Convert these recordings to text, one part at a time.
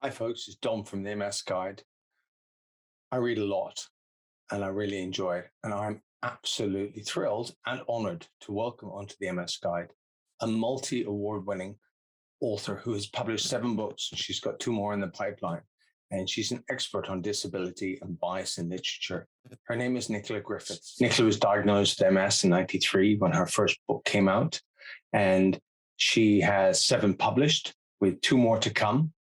Hi, folks. It's Dom from the MS Guide. I read a lot and I really enjoy it. And I'm absolutely thrilled and honored to welcome onto the MS Guide a multi award winning author who has published 7 books. She's got 2 more in the pipeline. And she's an expert on disability and bias in literature. Her name is Nicola Griffiths. Nicola was diagnosed with MS in '93 when her first book came out. And she has 7 published with 2 more to come.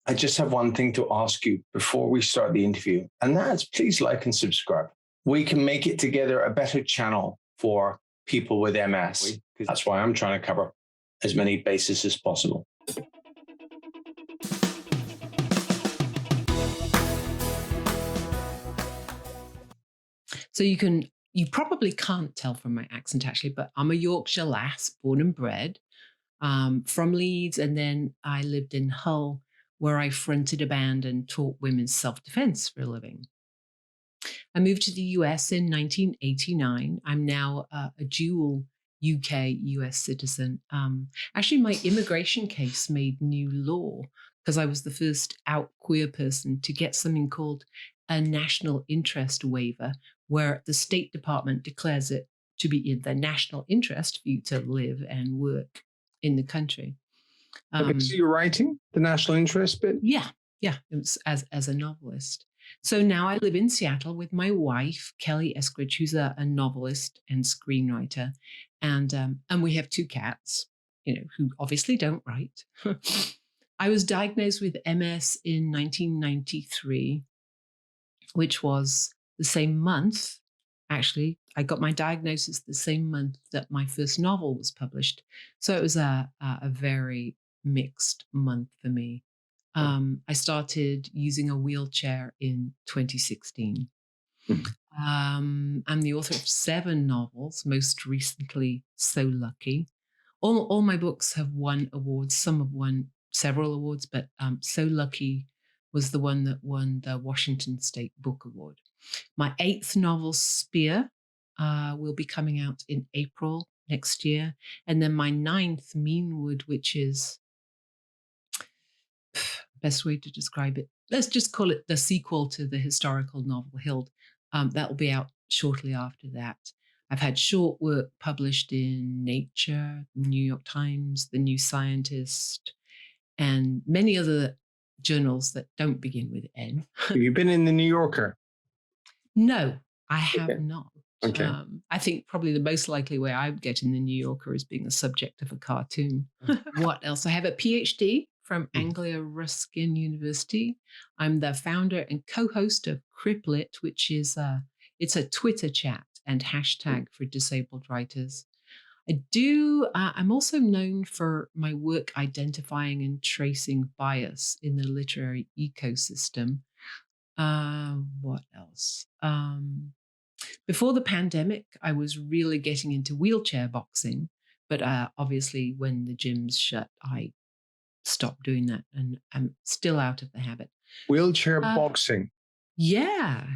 I just have one thing to ask you before we start the interview, and that's please like and subscribe. We can make it together a better channel for people with MS. That's why I'm trying to cover as many bases as possible. So you probably can't tell from my accent actually, but I'm a Yorkshire lass, born and bred, from Leeds, and then I lived in Hull, where I fronted a band and taught women's self-defense for a living. I moved to the US in 1989. I'm now a dual UK-US citizen. Actually, my immigration case made new law because I was the first out queer person to get something called a national interest waiver, where the State Department declares it to be in their national interest for you to live and work in the country. Okay, so you're writing the national interest bit? Yeah. It was as a novelist. So now I live in Seattle with my wife, Kelly Eskridge, who's a novelist and screenwriter. And we have 2 cats, who obviously don't write. I was diagnosed with MS in 1993, which was the same month. Actually, I got my diagnosis the same month that my first novel was published. So it was a very mixed month for me. I started using a wheelchair in 2016. I'm the author of 7 novels, most recently So Lucky. All my books have won awards. Some have won several awards, but So Lucky was the one that won the Washington State Book Award. My 8th novel, Spear, will be coming out in April next year. And then my 9th, Meanwood, which is best way to describe it. Let's just call it the sequel to the historical novel Hild. That will be out shortly after that. I've had short work published in Nature, New York Times, The New Scientist, and many other journals that don't begin with N. Have you been in the New Yorker? No, I have not. Okay. I think probably the most likely way I would get in the New Yorker is being a subject of a cartoon. What else? I have a PhD from Anglia Ruskin University. I'm the founder and co-host of Criplit, which is it's a Twitter chat and hashtag for disabled writers. I'm also known for my work identifying and tracing bias in the literary ecosystem. What else? Before the pandemic, I was really getting into wheelchair boxing, but obviously when the gyms shut, I stopped doing that, and I'm still out of the habit. Wheelchair boxing? Yeah.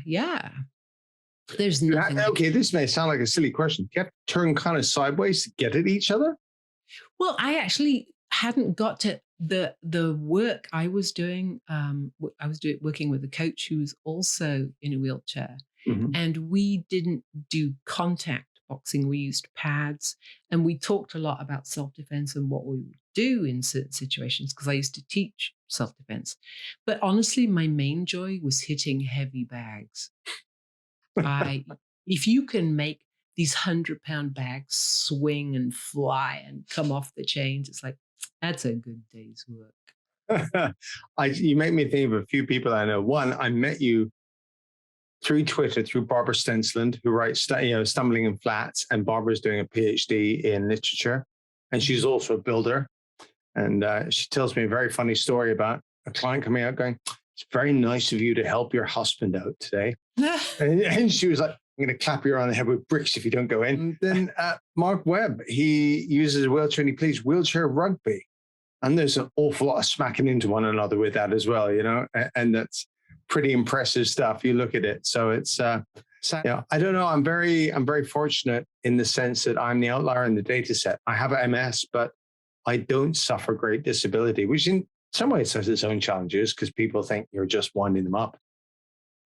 There's nothing. Okay, this may sound like a silly question. Do you have to turn kind of sideways to get at each other? Well, I actually hadn't got to the work I was doing. I was working with a coach who was also in a wheelchair. And we didn't do contact boxing. We used pads, and we talked a lot about self-defense and what we would do in certain situations, because I used to teach self-defense. But honestly, my main joy was hitting heavy bags. If you can make these 100-pound bags swing and fly and come off the chains, it's like, that's a good day's work. You make me think of a few people I know. One, I met you through Twitter, through Barbara Stensland, who writes, Stumbling in Flats, and Barbara's doing a PhD in literature, and she's also a builder. And she tells me a very funny story about a client coming out going, "It's very nice of you to help your husband out today." and she was like, "I'm going to clap you on the head with bricks if you don't go in." And then Mark Webb, he uses a wheelchair and he plays wheelchair rugby. And there's an awful lot of smacking into one another with that as well, and that's pretty impressive stuff. You look at it. So it's, I don't know. I'm very fortunate in the sense that I'm the outlier in the data set. I have MS, but I don't suffer great disability, which some ways it has its own challenges because people think you're just winding them up.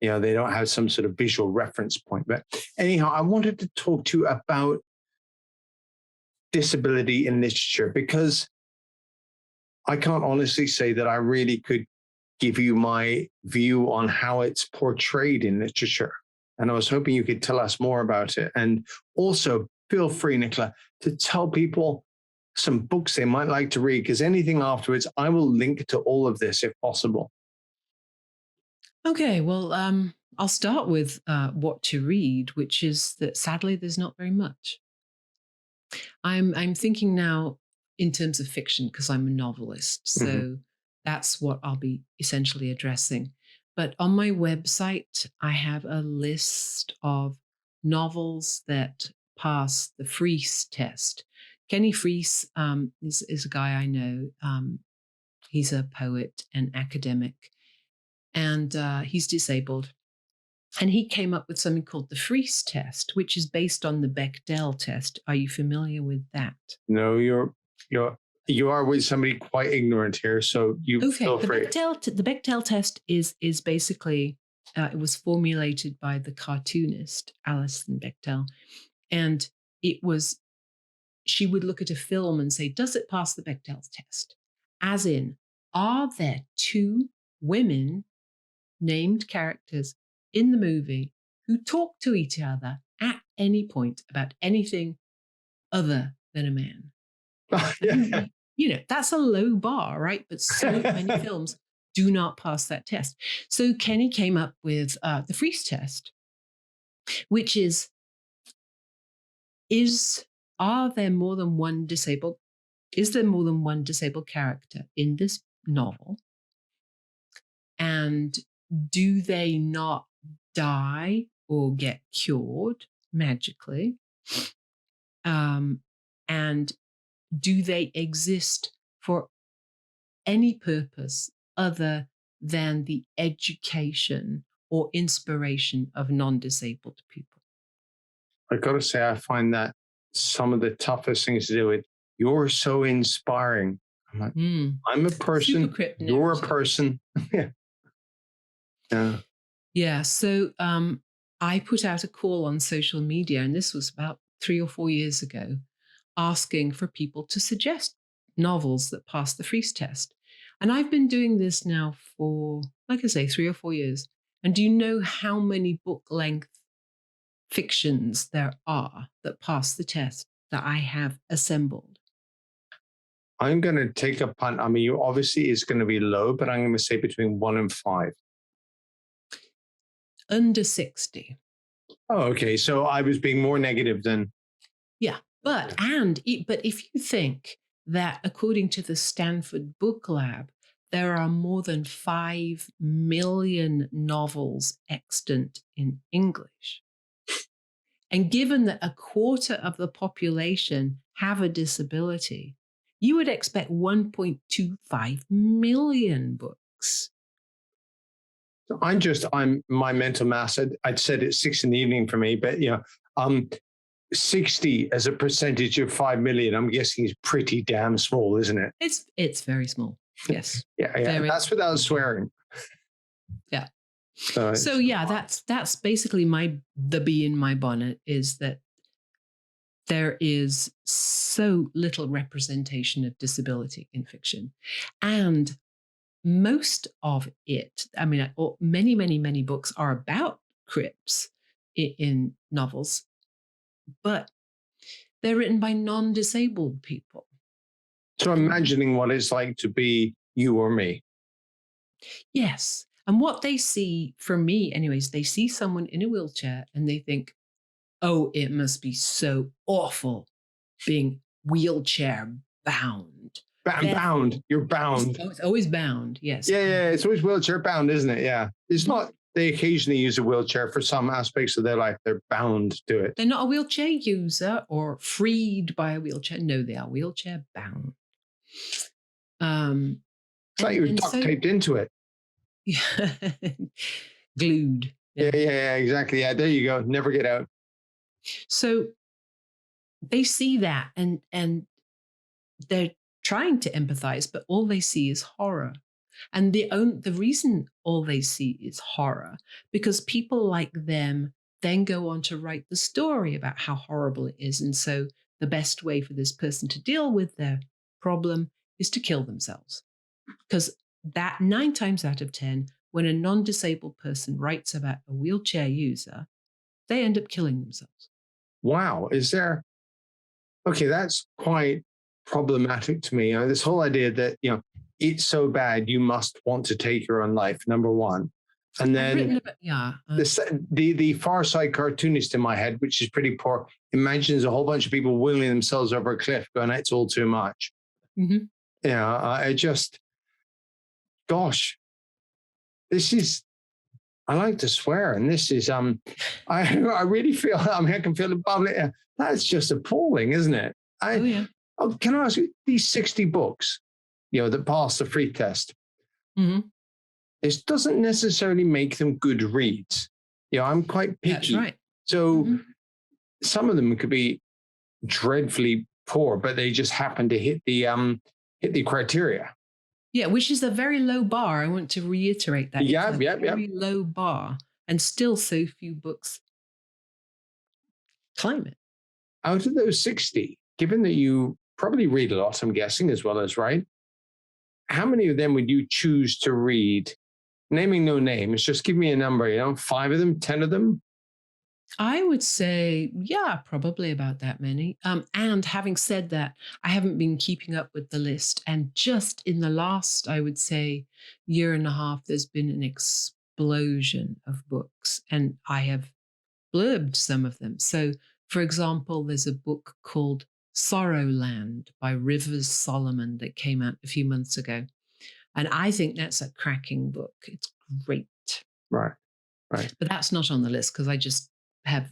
They don't have some sort of visual reference point. But anyhow, I wanted to talk to you about disability in literature, because I can't honestly say that I really could give you my view on how it's portrayed in literature. And I was hoping you could tell us more about it. And also, feel free, Nicola, to tell people some books they might like to read, because anything afterwards, I will link to all of this if possible. Okay, well, I'll start with what to read, which is that sadly there's not very much. I'm thinking now in terms of fiction because I'm a novelist, so that's what I'll be essentially addressing. But on my website, I have a list of novels that pass the Freese test. Kenny Freese is a guy I know. He's a poet and academic, and he's disabled. And he came up with something called the Freese test, which is based on the Bechdel test. Are you familiar with that? No, you are with somebody quite ignorant here, so you feel free. The Bechdel test is basically it was formulated by the cartoonist Alison Bechdel, and she would look at a film and say, does it pass the Bechdel test? As in, are there two women named characters in the movie who talk to each other at any point about anything other than a man? That's a low bar, right? But so many films do not pass that test. So Kenny came up with the Freese test, which is there more than one disabled character in this novel? And do they not die or get cured magically? And do they exist for any purpose other than the education or inspiration of non-disabled people? I got to say, I find that some of the toughest things to do with. You're so inspiring. I'm like, I'm a person. You're a person. Yeah. So I put out a call on social media, and this was about 3 or 4 years ago, asking for people to suggest novels that pass the Freese test. And I've been doing this now for, like I say, 3 or 4 years. And do you know how many book-length fictions there are that pass the test that I have assembled? I'm going to take a punt. I mean, obviously it's going to be low, but I'm going to say between 1 and 5. Under 60. Oh, okay. So I was being more negative than. Yeah. But if you think that according to the Stanford Book Lab, there are more than 5 million novels extant in English, and given that a quarter of the population have a disability, you would expect 1.25 million books. My mental mass, I'd said it's 6 p.m. for me, but 60 as a percentage of 5 million, I'm guessing is pretty damn small, isn't it? It's very small. Yes. Yeah. That's without swearing. Yeah. So yeah, that's basically the bee in my bonnet, is that there is so little representation of disability in fiction. And most of it, I mean, many, many, many books are about Crips in novels, but they're written by non-disabled people. So imagining what it's like to be you or me. Yes. And what they see, for me anyways, they see someone in a wheelchair and they think, oh, it must be so awful being wheelchair bound. Bound. You're bound. It's always bound. Yes. Yeah. It's always wheelchair bound, isn't it? Yeah. It's not. They occasionally use a wheelchair for some aspects of their life. They're bound to it. They're not a wheelchair user or freed by a wheelchair. No, they are wheelchair bound. It's like you're duct taped into it. Yeah. Glued. Yeah, exactly. Yeah, there you go. Never get out. So they see that and trying to empathize, but all they see is horror. And the reason all they see is horror, because people like them then go on to write the story about how horrible it is. And so the best way for this person to deal with their problem is to kill themselves. Because that 9 times out of 10, when a non-disabled person writes about a wheelchair user, they end up killing themselves. Wow. Okay, that's quite problematic to me. This whole idea that, it's so bad, you must want to take your own life, number one. And then the Far Side cartoonist in my head, which is pretty poor, imagines a whole bunch of people wheeling themselves over a cliff going, it's all too much. Mm-hmm. Gosh, I like to swear, and this is, I really feel, I can feel it bubbling. That's just appalling, isn't it? Can I ask you, these 60 books, that pass the free test, this doesn't necessarily make them good reads. I'm quite picky. That's right. So some of them could be dreadfully poor, but they just happen to hit the criteria. Yeah, which is a very low bar. I want to reiterate that. Very low bar, and still so few books climb it. Out of those 60, given that you probably read a lot, I'm guessing, as well as write, how many of them would you choose to read? Naming no names, just give me a number, 5 of them, 10 of them? I would say, probably about that many. And having said that, I haven't been keeping up with the list. And just in the last, I would say, year and a half, there's been an explosion of books. And I have blurbed some of them. So, for example, there's a book called Sorrowland by Rivers Solomon that came out a few months ago. And I think that's a cracking book. It's great. Right. But that's not on the list because I just have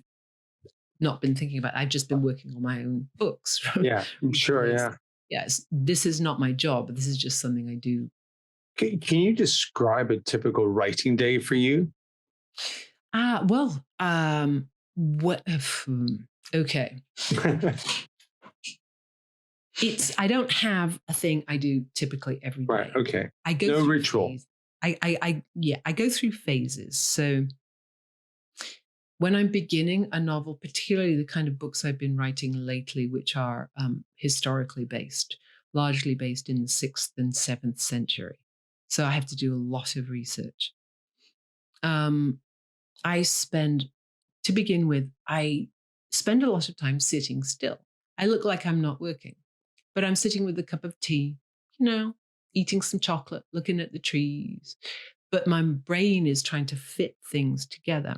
not been thinking about it. I've just been working on my own books. Yeah, I'm sure. Yeah. Yes, this is not my job. This is just something I do. Can you describe a typical writing day for you? Okay. I don't have a thing I do typically every day. Right. Okay. I go no ritual. I go through phases. So when I'm beginning a novel, particularly the kind of books I've been writing lately, which are historically based, largely based in the 6th and 7th century. So I have to do a lot of research. I spend a lot of time sitting still. I look like I'm not working, but I'm sitting with a cup of tea, eating some chocolate, looking at the trees. But my brain is trying to fit things together.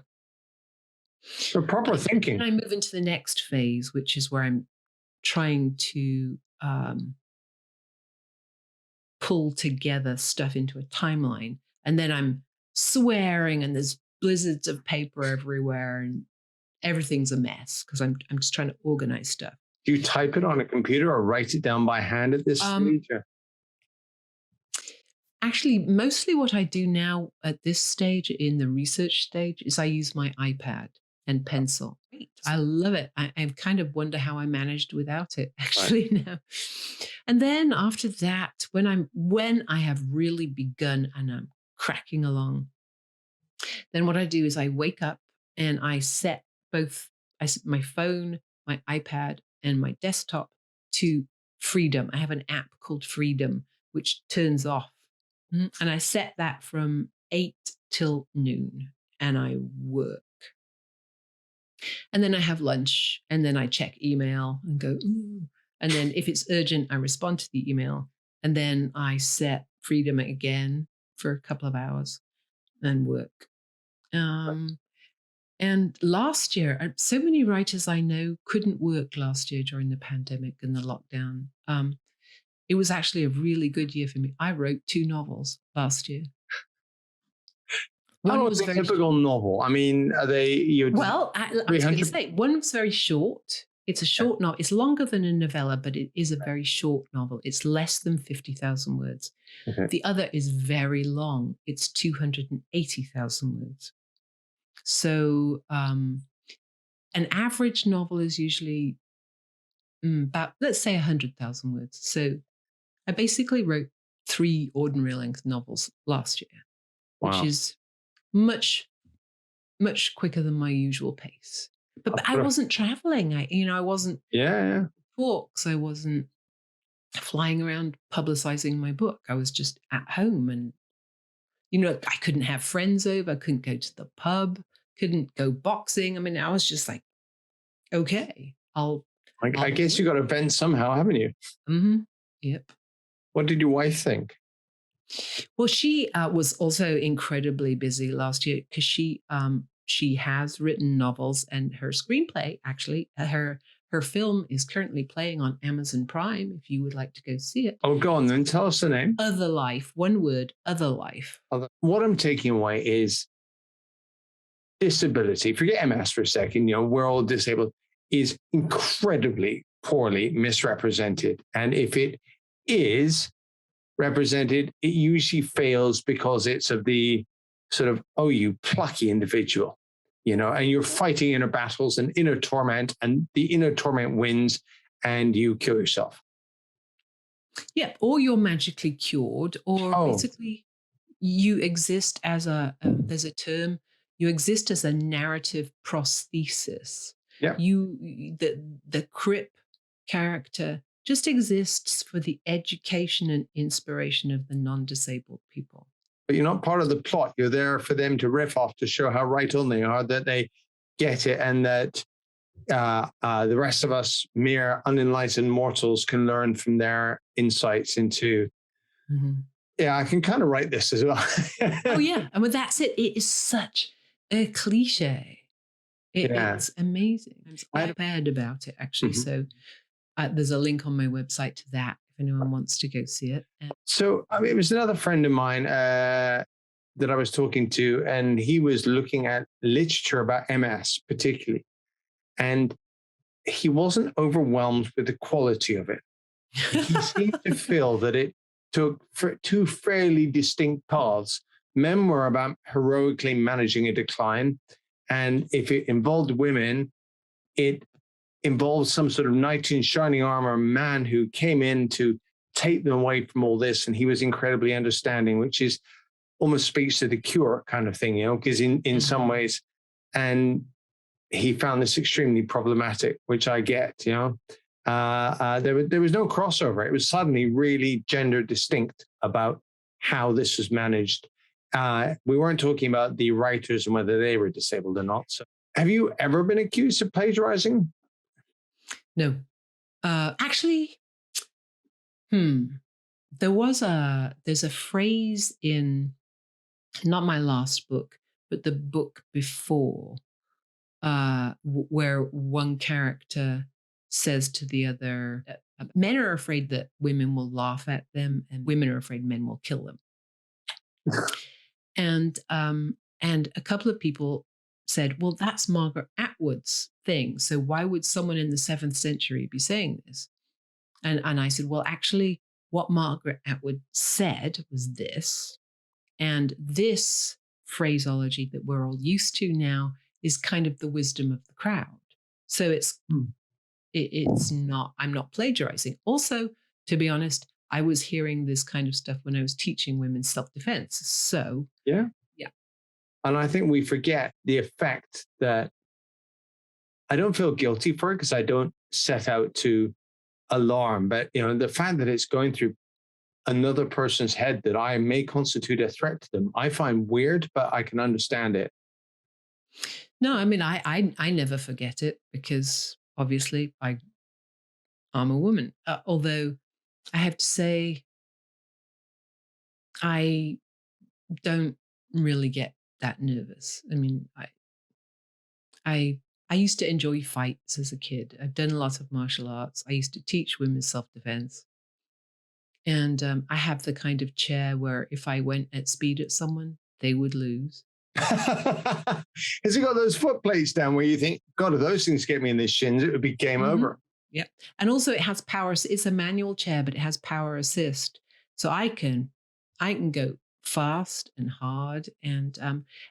So proper thinking. And I move into the next phase, which is where I'm trying to pull together stuff into a timeline. And then I'm swearing and there's blizzards of paper everywhere and everything's a mess because I'm just trying to organize stuff. Do you type it on a computer or write it down by hand at this stage? Actually, mostly what I do now at this stage, in the research stage, is I use my iPad and pencil. I love it. I kind of wonder how I managed without it, actually, now. And then after that, when I have really begun and I'm cracking along, then what I do is I wake up and I set my phone, my iPad, and my desktop to Freedom. I have an app called Freedom, which turns off. And I set that from 8 till noon and I work. And then I have lunch and then I check email and go, ooh. And then if it's urgent, I respond to the email. And then I set Freedom again for a couple of hours and work. And last year, so many writers I know couldn't work last year during the pandemic and the lockdown. It was actually a really good year for me. I wrote 2 novels last year. One was a typical novel. I mean, are they? Well, I was going to say, one was very short. It's a short novel. It's longer than a novella, but it is a very short novel. It's less than 50,000 words. Okay. The other is very long. It's 280,000 words. So an average novel is usually about, let's say, 100,000 words. So I basically wrote 3 ordinary length novels last year, which Wow. is much, much quicker than my usual pace. But I wasn't traveling. I wasn't Yeah. talks. I wasn't flying around publicizing my book. I was just at home, and I couldn't have friends over. I couldn't go to the pub. Couldn't go boxing. I mean, I was just like, okay, I'll I guess you got to vent somehow, haven't you? Mm-hmm. Yep. What did your wife think? Well, she was also incredibly busy last year because she has written novels, and her screenplay, actually, her film is currently playing on Amazon Prime. If you would like to go see it. Oh, go on then. Tell us the name. Other Life. One word. Other Life. What I'm taking away is disability. Forget MS for a second. We're all disabled. Is incredibly poorly misrepresented, and if it is represented, it usually fails because it's of the sort of, oh, you plucky individual, and you're fighting inner battles and inner torment, and the inner torment wins and you kill yourself. Yeah, or you're magically cured, or basically you exist as there's a term, you exist as a narrative prosthesis. Yeah. The Crip character just exists for the education and inspiration of the non-disabled people. But you're not part of the plot. You're there for them to riff off, to show how right on they are, that they get it, and that the rest of us mere unenlightened mortals can learn from their insights into. Mm-hmm. Yeah, I can kind of write this as well. Oh yeah, and that's it. It is such a cliche. It's amazing. I'm bad about it, actually. Mm-hmm. So there's a link on my website to that if anyone wants to go see it. So it was another friend of mine that I was talking to, and he was looking at literature about MS particularly, and he wasn't overwhelmed with the quality of it. He seemed to feel that it took two fairly distinct paths. Men were about heroically managing a decline, and if it involved women, it involved some sort of knight in shining armor man who came in to take them away from all this, and he was incredibly understanding, which is almost speaks to the Cure kind of thing, because in some ways, and he found this extremely problematic, which I get, there was no crossover. It was suddenly really gender distinct about how this was managed. We weren't talking about the writers and whether they were disabled or not. So, have you ever been accused of plagiarizing? No. Actually, there's a phrase in not my last book, but the book before, where one character says to the other, men are afraid that women will laugh at them, and women are afraid men will kill them. And a couple of people said, well, that's Margaret Atwood's thing. So why would someone in the 7th century be saying this? And I said, well, actually, what Margaret Atwood said was this. And this phraseology that we're all used to now is kind of the wisdom of the crowd. So it's not, I'm not plagiarizing. Also, to be honest, I was hearing this kind of stuff when I was teaching women's self-defense. So yeah. And I think we forget the effect that I don't feel guilty for it because I don't set out to alarm, but the fact that it's going through another person's head that I may constitute a threat to them, I find weird, but I can understand it. No, I mean, I never forget it because obviously I'm a woman. Although I have to say, I don't really get that nervous. I mean, I used to enjoy fights as a kid. I've done a lot of martial arts. I used to teach women's self-defense. And I have the kind of chair where if I went at speed at someone, they would lose. Has it got those foot plates down where you think, God, if those things get me in the shins, it would be game over? Yeah. And also it has power. It's a manual chair, but it has power assist. So I can go fast and hard, and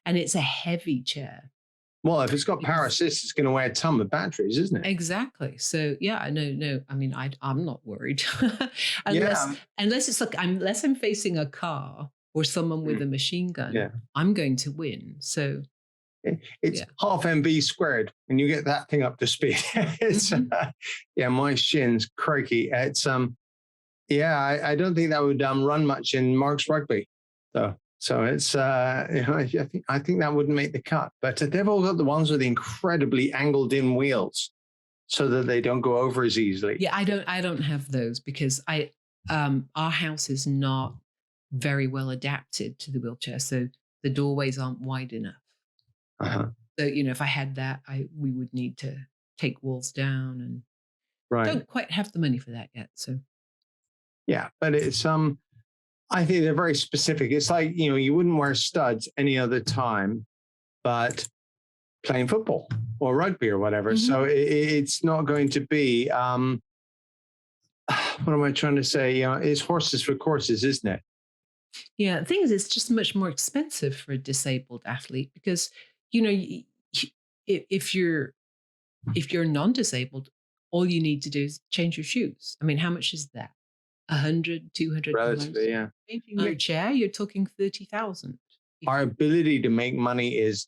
it's a heavy chair. Well, if it's got power assist, it's going to weigh a ton of batteries, isn't it? Exactly. So yeah, no. I mean, I'm not worried unless Yeah. unless it's like unless I'm facing a car or someone with a machine gun, Yeah. I'm going to win. So It's half MV squared when you get that thing up to speed. It's my shins, crikey. It's I don't think that would run much in Mark's rugby, though. So it's I think that wouldn't make the cut. But they've all got the ones with the incredibly angled in wheels, so that they don't go over as easily. Yeah, I don't have those because our house is not very well adapted to the wheelchair, so the doorways aren't wide enough. So if I had that, we would need to take walls down, and don't quite have the money for that yet. So yeah, but it's I think they're very specific. It's like you wouldn't wear studs any other time, but playing football or rugby or whatever. So it's not going to be. What am I trying to say? It's horses for courses, isn't it? Yeah, the thing is, it's just much more expensive for a disabled athlete because if you're non-disabled, all you need to do is change your shoes. I mean, how much is that? 100, 200 Relatively, yeah. Changing your chair, you're talking 30,000. Our ability to make money is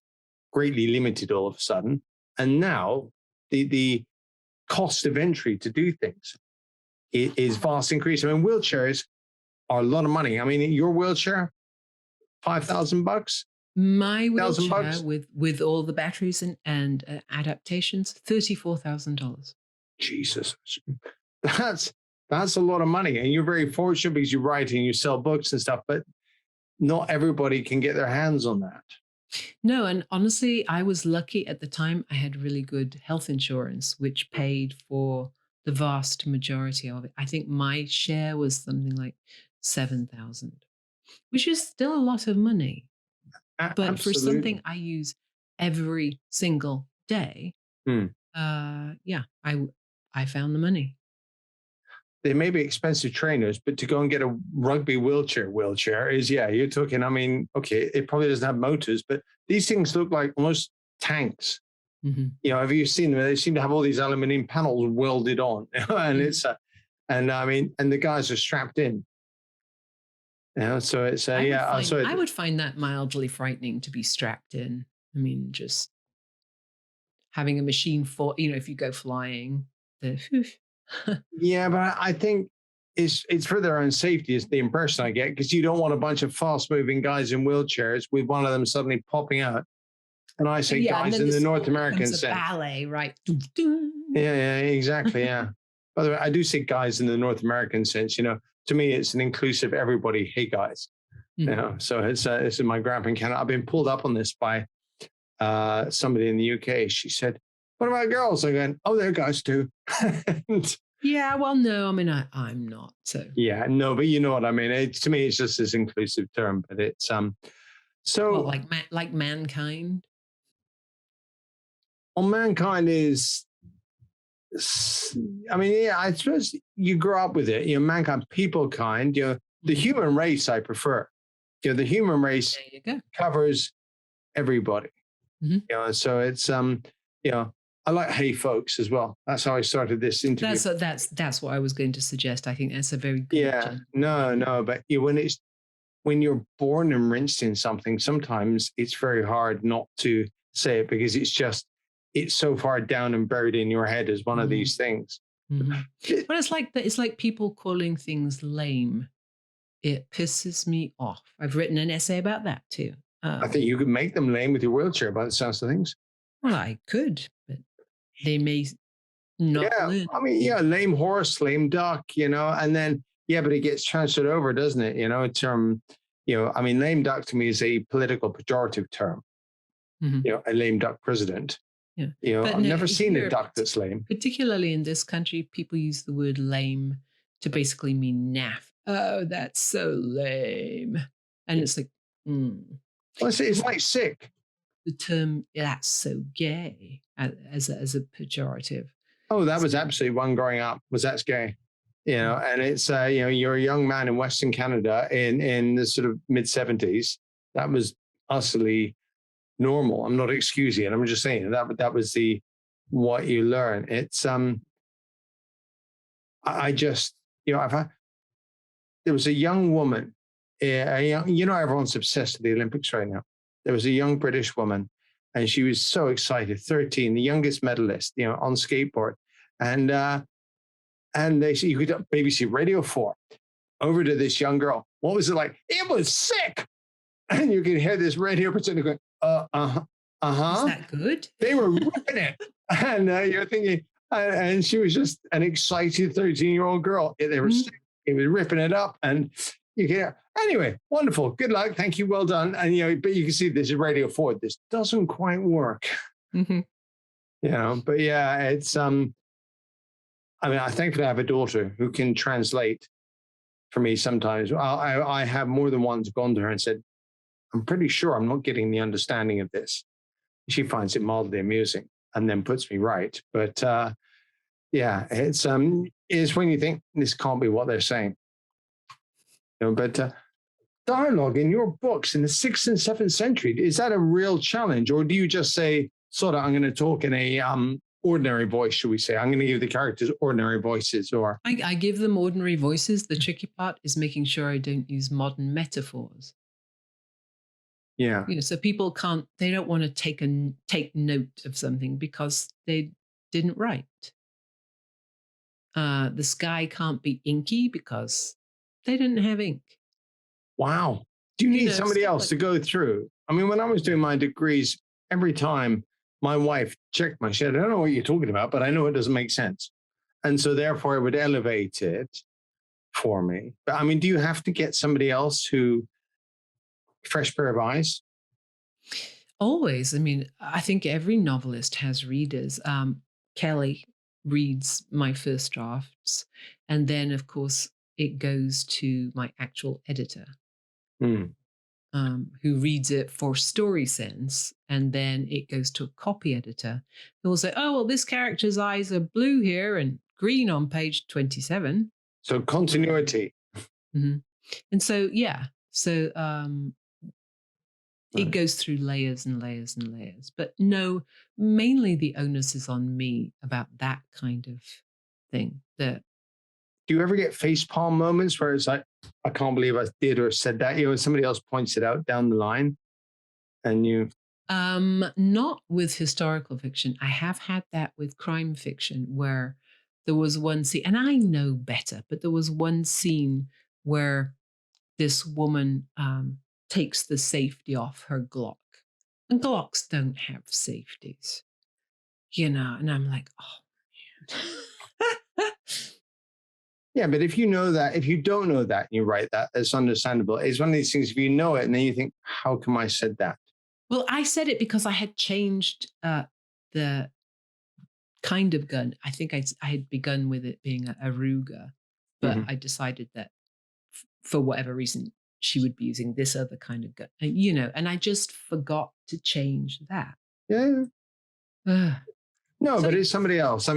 greatly limited all of a sudden, and now the cost of entry to do things is vast increase. I mean, wheelchairs are a lot of money. I mean, your wheelchair, $5,000. My wheelchair with all the batteries and adaptations, $34,000. Jesus, that's a lot of money, and you're very fortunate because you write and you sell books and stuff. But not everybody can get their hands on that. No, and honestly, I was lucky at the time. I had really good health insurance, which paid for the vast majority of it. I think my share was something like 7,000, which is still a lot of money. But Absolutely. for something I use every single day, I found the money. They may be expensive trainers, but to go and get a rugby wheelchair is, you're talking, I mean, okay, it probably doesn't have motors, but these things look like almost tanks. Have you seen them? They seem to have all these aluminum panels welded on, and it's, and I mean, and the guys are strapped in. So it's, I would find that mildly frightening to be strapped in. I mean, just having a machine for, if you go flying, yeah, but I think it's for their own safety is the impression I get, because you don't want a bunch of fast moving guys in wheelchairs with one of them suddenly popping out. And I say guys in the North American sense. Ballet, right? Yeah, exactly. Yeah. By the way, I do say guys in the North American sense. To me, it's an inclusive everybody. Hey, guys. So it's in my grandpa Canada. I've been pulled up on this by somebody in the UK. She said, "What about girls?" I'm going, "Oh, they're guys too." Yeah, well, no, I mean, I'm not. So yeah, no, but you know what I mean. To me, it's just this inclusive term, but it's so like mankind. Well, mankind is. I mean, I suppose you grow up with it. Mankind, people kind. The human race I prefer. The human race covers everybody. So it's I like "Hey folks" as well. That's how I started this interview. That's what I was going to suggest. I think that's a very good. Yeah, no, but when you're born and rinsed in something, sometimes it's very hard not to say it because it's so far down and buried in your head as one of these things. But it's like people calling things lame. It pisses me off. I've written an essay about that too. I think you could make them lame with your wheelchair by the sounds of things. Well, I could, but they may not. Yeah, I mean, lame horse, lame duck, and then, but it gets transferred over, doesn't it? I mean, lame duck to me is a political pejorative term. A lame duck president. Yeah. I've never seen a duck that's lame. Particularly in this country, people use the word lame to basically mean naff. Oh, that's so lame. And it's like, Well, it's like sick. The term, that's so gay as a pejorative. Oh, that was absolutely one growing up, that's gay. And it's, you're a young man in Western Canada in the sort of mid-70s. That was utterly normal. I'm not excusing it. I'm just saying that was what you learn. It's I just, I've had, there was a young woman, everyone's obsessed with the Olympics right now. There was a young British woman, and she was so excited, 13, the youngest medalist, on skateboard. And they said, you could BBC Radio 4 over to this young girl. What was it like? It was sick. And you can hear this radio presenter going, uh-huh. Is that good? They were ripping it. And you're thinking, and she was just an excited 13-year-old girl. They were sick. It was ripping it up. And you can hear, anyway, wonderful. Good luck. Thank you. Well done. And, but you can see this is Radio 4. This doesn't quite work. Mm-hmm. But yeah, it's, I thankfully have a daughter who can translate for me sometimes. I have more than once gone to her and said, I'm pretty sure I'm not getting the understanding of this. She finds it mildly amusing and then puts me right. But yeah, it's when you think this can't be what they're saying. But dialogue in your books in the 6th and 7th century, is that a real challenge? Or do you just say, sort of, I'm going to talk in a ordinary voice, should we say? I'm going to give the characters ordinary voices, or I give them ordinary voices. The tricky part is making sure I don't use modern metaphors. Yeah. So people they don't want to take note of something because they didn't write. The sky can't be inky because they didn't have ink. Wow. Do you need somebody else to go through? When I was doing my degrees, every time my wife checked my shit, I don't know what you're talking about, but I know it doesn't make sense. And so therefore I would elevate it for me. But do you have to get somebody else who, fresh pair of eyes? Always. I think every novelist has readers. Kelly reads my first drafts, and then of course it goes to my actual editor, who reads it for story sense, and then it goes to a copy editor who will say, oh, well, this character's eyes are blue here and green on page 27. So continuity. Mm-hmm. And so, yeah. So it goes through layers and layers and layers. But no, mainly the onus is on me about that kind of thing. Do you ever get facepalm moments where it's like, I can't believe I did or said that, somebody else points it out down the line and you... Not with historical fiction. I have had that with crime fiction where there was one scene, and I know better, but there was one scene where this woman takes the safety off her Glock. And Glocks don't have safeties, and I'm like, oh, man. Yeah, but if you know that, if you don't know that, and you write that, it's understandable. It's one of these things, if you know it, and then you think, how come I said that? Well, I said it because I had changed the kind of gun. I think I had begun with it being a Ruger, but I decided that for whatever reason, she would be using this other kind of gun, and I just forgot to change that. Yeah. No, but it's somebody else.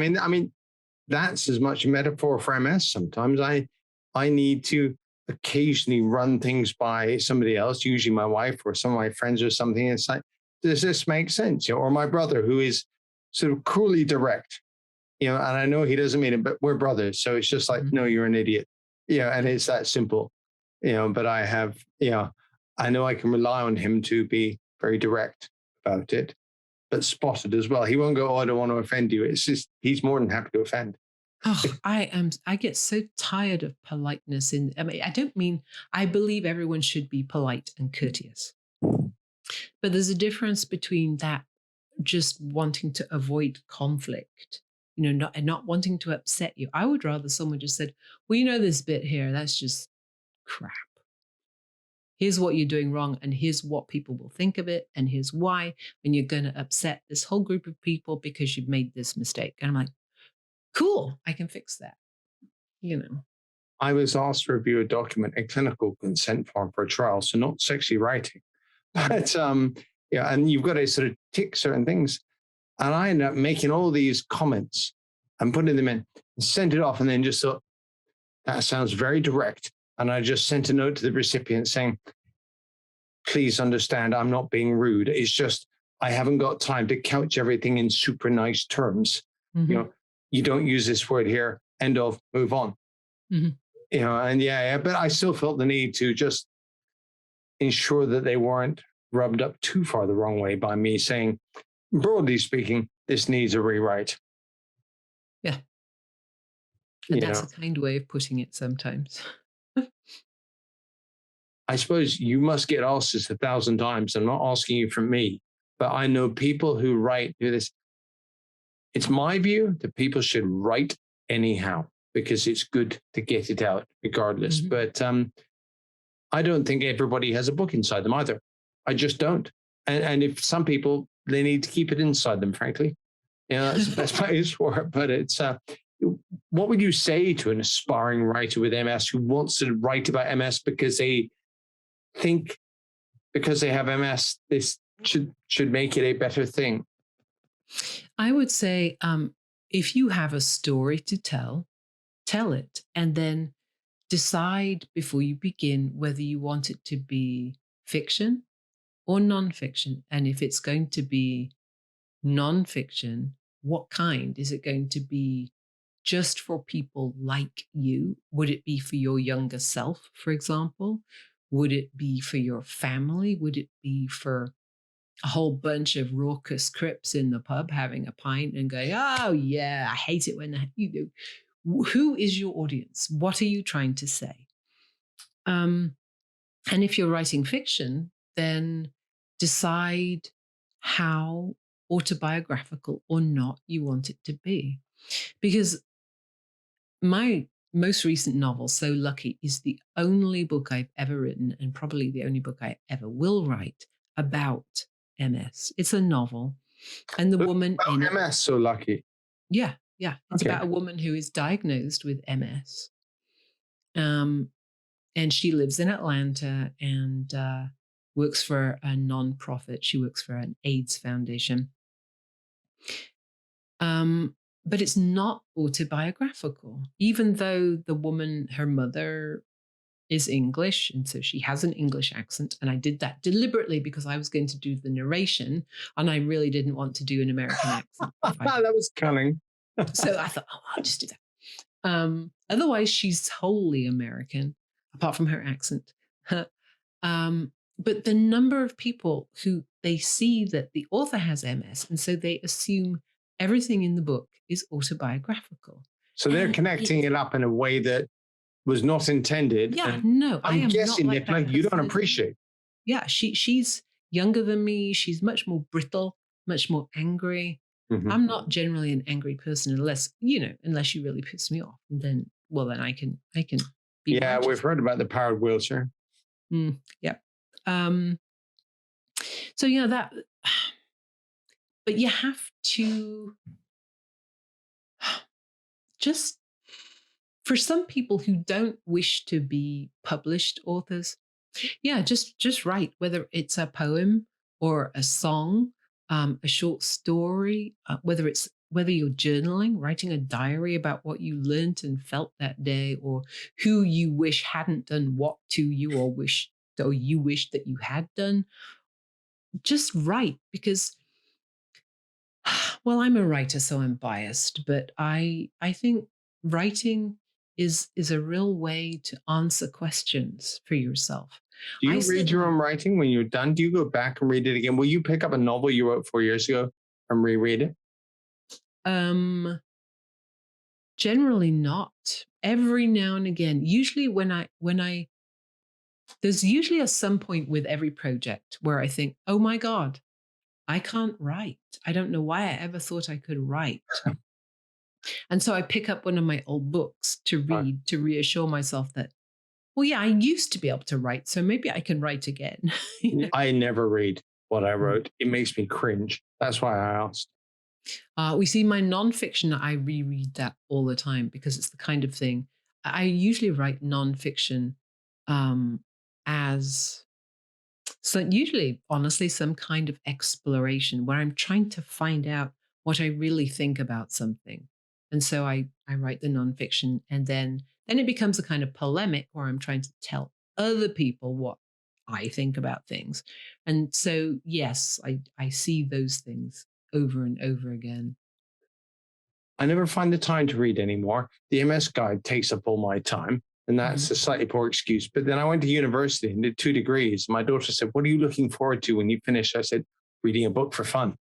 That's as much a metaphor for MS. Sometimes I need to occasionally run things by somebody else, usually my wife or some of my friends or something. It's like, does this make sense? Or my brother, who is sort of cruelly direct, and I know he doesn't mean it, but we're brothers. So it's just like, no, you're an idiot. And it's that simple, but I have, I know I can rely on him to be very direct about it, but spotted as well. He won't go, oh, I don't want to offend you. It's just, he's more than happy to offend. Oh, I get so tired of politeness. I believe everyone should be polite and courteous. But there's a difference between that, just wanting to avoid conflict, not wanting to upset you. I would rather someone just said, well, this bit here, that's just crap. Here's what you're doing wrong, and here's what people will think of it, and here's why, and you're going to upset this whole group of people because you've made this mistake. And I'm like, cool, I can fix that. I was asked to review a document, a clinical consent form for a trial, so not sexy writing, but and you've got to sort of tick certain things. And I ended up making all these comments and putting them in and sent it off, and then just thought, that sounds very direct. And I just sent a note to the recipient saying, please understand, I'm not being rude. It's just I haven't got time to couch everything in super nice terms. Mm-hmm. You know, you don't use this word here. End of. Move on. Mm-hmm. You know, and but I still felt the need to just ensure that they weren't rubbed up too far the wrong way by me saying, broadly speaking, this needs a rewrite. Yeah. And that's a kind way of putting it sometimes. I suppose you must get asked this 1,000 times. I'm not asking you from me, but I know people who do this. It's my view that people should write anyhow because it's good to get it out regardless. Mm-hmm. But I don't think everybody has a book inside them either. I just don't. And if some people, they need to keep it inside them, frankly. You know, that's the best place for it. But it's, what would you say to an aspiring writer with MS who wants to write about MS because they think because they have MS, this should make it a better thing? I would say if you have a story to tell it, and then decide before you begin whether you want it to be fiction or nonfiction. And if it's going to be nonfiction, what kind? Is it going to be just for people like you? Would it be for your younger self, for example? Would it be for your family? Would it be for a whole bunch of raucous Crips in the pub having a pint and going, oh, yeah, I hate it when you do. Who is your audience? What are you trying to say? And if you're writing fiction, then decide how autobiographical or not you want it to be. Because my most recent novel, So Lucky, is the only book I've ever written, and probably the only book I ever will write about MS. It's a novel. And the woman in it, MS, So Lucky. Yeah. It's about a woman who is diagnosed with MS. And she lives in Atlanta and works for a nonprofit. She works for an AIDS foundation. But it's not autobiographical, even though the woman, her mother, is English. And so she has an English accent. And I did that deliberately because I was going to do the narration and I really didn't want to do an American accent. That was cunning. So I thought, I'll just do that. Otherwise, she's wholly American, apart from her accent. But the number of people who they see that the author has MS, and so they assume everything in the book is autobiographical. So they're connecting it up in a way that was not intended. Yeah, no, I'm guessing, Nicola, you don't appreciate. Yeah, she's younger than me. She's much more brittle, much more angry. Mm-hmm. I'm not generally an angry person unless you really piss me off. And then I can be. Yeah, righteous. We've heard about the powered wheelchair. Yeah. So that, but you have to just, for some people who don't wish to be published authors, just write, whether it's a poem or a song, a short story, whether you're journaling, writing a diary about what you learned and felt that day, or who you wish hadn't done what to you, or you wish that you had done. Just write, because, well, I'm a writer, so I'm biased, but I think writing is a real way to answer questions for yourself. Do you read your own writing when you're done? Do you go back and read it again? Will you pick up a novel you wrote 4 years ago and reread it? Generally not. Every now and again. Usually there's usually at some point with every project where I think, oh my God, I can't write. I don't know why I ever thought I could write. And so I pick up one of my old books to read, to reassure myself that, well, yeah, I used to be able to write, so maybe I can write again. I never read what I wrote. It makes me cringe. That's why I asked. We see my nonfiction, I reread that all the time because it's the kind of thing. I usually write nonfiction as, so usually, honestly, some kind of exploration where I'm trying to find out what I really think about something. And so I write the nonfiction, and then it becomes a kind of polemic where I'm trying to tell other people what I think about things. And so, yes, I see those things over and over again. I never find the time to read anymore. The MS Guide takes up all my time, and that's a slightly poor excuse. But then I went to university and did 2 degrees. My daughter said, "What are you looking forward to when you finish?" I said, "Reading a book for fun."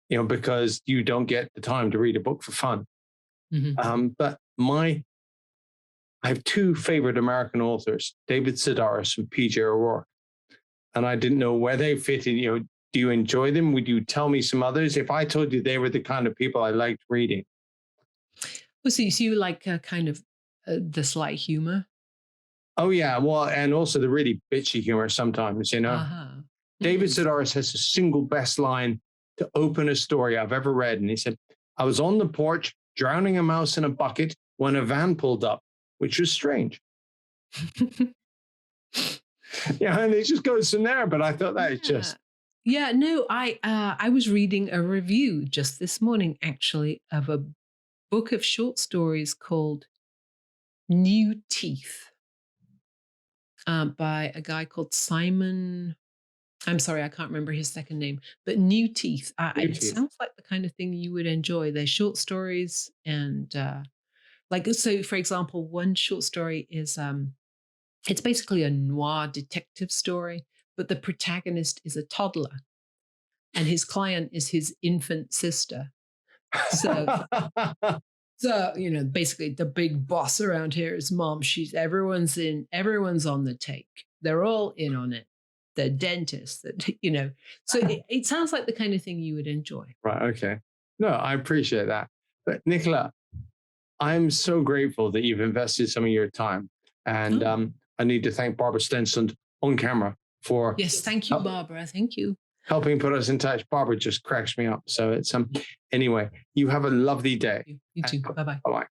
Because you don't get the time to read a book for fun. But I have 2 favorite American authors, David Sedaris and P.J. O'Rourke. And I didn't know where they fit in. Do you enjoy them? Would you tell me some others? If I told you they were the kind of people I liked reading. Well, so you like kind of the sly humor? Oh, yeah. Well, and also the really bitchy humor sometimes, David Sedaris has the single best line to open a story I've ever read. And he said, "I was on the porch drowning a mouse in a bucket when a van pulled up, which was strange." And it just goes from there. But I thought that is just. Yeah, no, I was reading a review just this morning, actually, of a book of short stories called New Teeth by a guy called Simon. I'm sorry, I can't remember his second name, but New Teeth. It sounds like the kind of thing you would enjoy. They're short stories, and so, for example, one short story is it's basically a noir detective story, but the protagonist is a toddler, and his client is his infant sister. So, basically the big boss around here is mom. Everyone's on the take. They're all in on it. The dentist, So it sounds like the kind of thing you would enjoy. Right. Okay. No, I appreciate that. But Nicola, I'm so grateful that you've invested some of your time. And I need to thank Barbara Stensland on camera for. Yes, thank you, Barbara. Thank you. Helping put us in touch. Barbara just cracks me up. So it's anyway, you have a lovely day. You too. Bye-bye. Bye-bye.